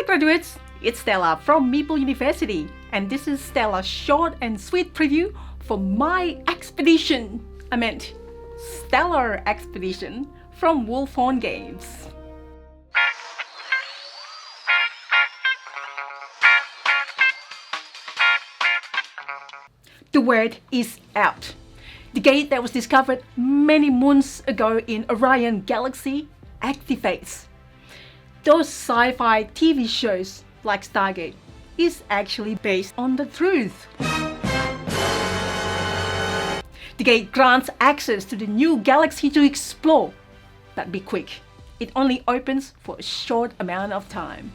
graduates, it's Stella from Meeple University, and this is Stella's short and sweet preview for my expedition. Stellar expedition from Wolfhorn Games. The word is out. The gate that was discovered many moons ago in Orion Galaxy activates. Those sci-fi TV shows like Stargate is actually based on the truth. The gate grants access to the new galaxy to explore, but be quick, it only opens for a short amount of time.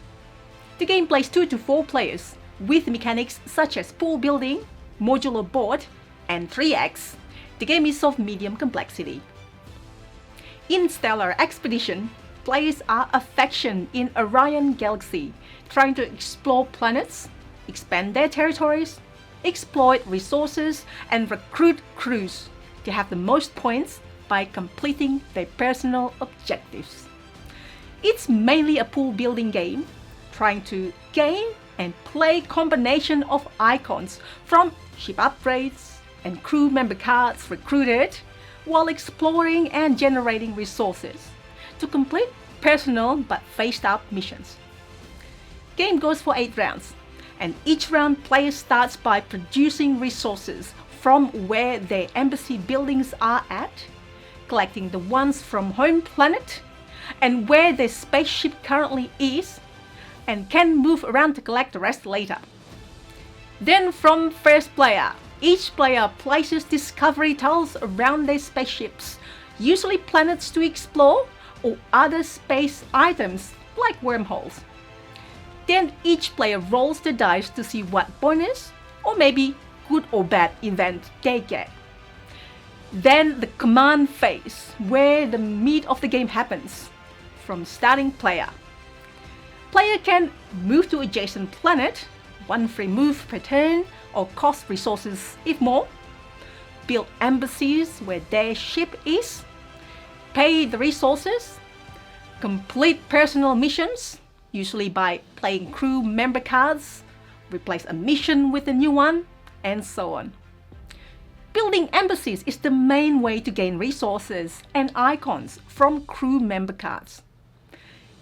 The game plays 2 to 4 players with mechanics such as pool building, modular board, and 3x. The game is of medium complexity. In Stellar Expedition, players are a faction in Orion Galaxy trying to explore planets, expand their territories, exploit resources, and recruit crews to have the most points by completing their personal objectives. It's mainly a pool building game, trying to gain and play combination of icons from ship upgrades and crew member cards recruited while exploring and generating resources to complete personal but phased-up missions. Game goes for 8 rounds, and each round player starts by producing resources from where their embassy buildings are at, collecting the ones from home planet and where their spaceship currently is, and can move around to collect the rest later. Then from first player, each player places discovery tiles around their spaceships, usually planets to explore or other space items like wormholes. Then each player rolls the dice to see what bonus or maybe good or bad event they get. Then the command phase, where the meat of the game happens, from starting player. Player can move to adjacent planet, 1 free move per turn, or cost resources if more, build embassies where their ship is, pay the resources, complete personal missions, usually by playing crew member cards, replace a mission with a new one, and so on. Building embassies is the main way to gain resources and icons from crew member cards.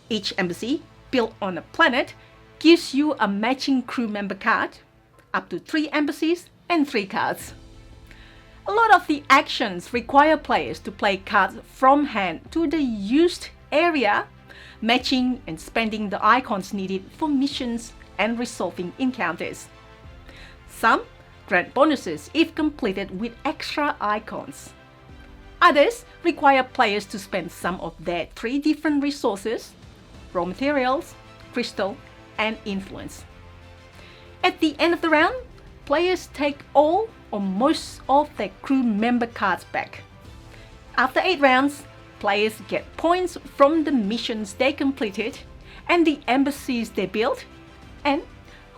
Each embassy built on a planet gives you a matching crew member card, up to 3 embassies and 3 cards. A lot of the actions require players to play cards from hand to the used area, matching and spending the icons needed for missions and resolving encounters. Some grant bonuses if completed with extra icons. Others require players to spend some of their 3 different resources: raw materials, crystal, and influence. At the end of the round, players take all or most of their crew member cards back. After 8 rounds, players get points from the missions they completed and the embassies they built, and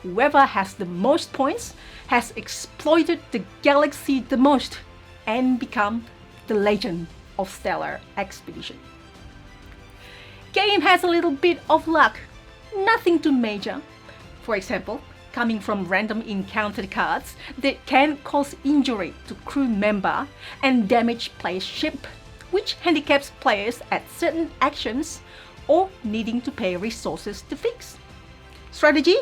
whoever has the most points has exploited the galaxy the most and become the legend of Stellar Expedition. Game has a little bit of luck, nothing too major. For example, coming from random encounter cards that can cause injury to crew member and damage player's ship, which handicaps players at certain actions or needing to pay resources to fix. Strategy,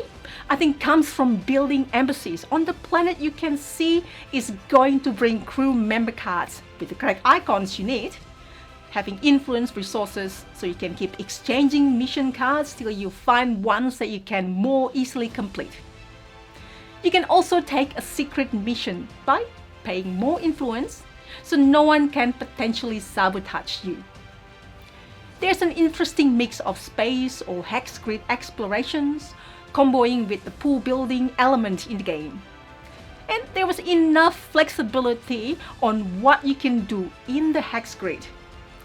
I think, comes from building embassies on the planet you can see is going to bring crew member cards with the correct icons you need, having influence resources so you can keep exchanging mission cards till you find ones that you can more easily complete. You can also take a secret mission by paying more influence so no one can potentially sabotage you. There's an interesting mix of space or hex grid explorations, comboing with the pool building element in the game. And there was enough flexibility on what you can do in the hex grid.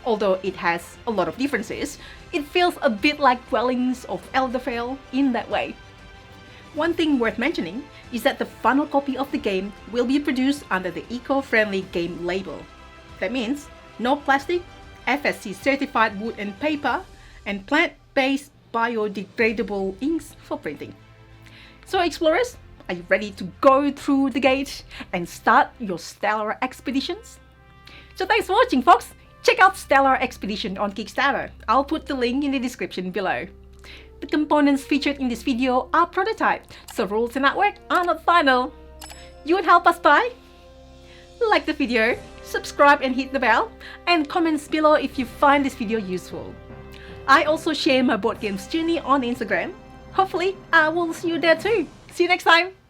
Although it has a lot of differences, it feels a bit like Dwellings of Eldervale in that way. One thing worth mentioning is that the final copy of the game will be produced under the eco-friendly game label. That means no plastic, FSC certified wood and paper, and plant-based biodegradable inks for printing. So explorers, are you ready to go through the gate and start your stellar expeditions? So thanks for watching, folks! Check out Stellar Expedition on Kickstarter. I'll put the link in the description below. The components featured in this video are prototype, so rules and artwork are not final. You would help us by? Like the video, subscribe and hit the bell, and comments below if you find this video useful. I also share my board games journey on Instagram. Hopefully, I will see you there too. See you next time!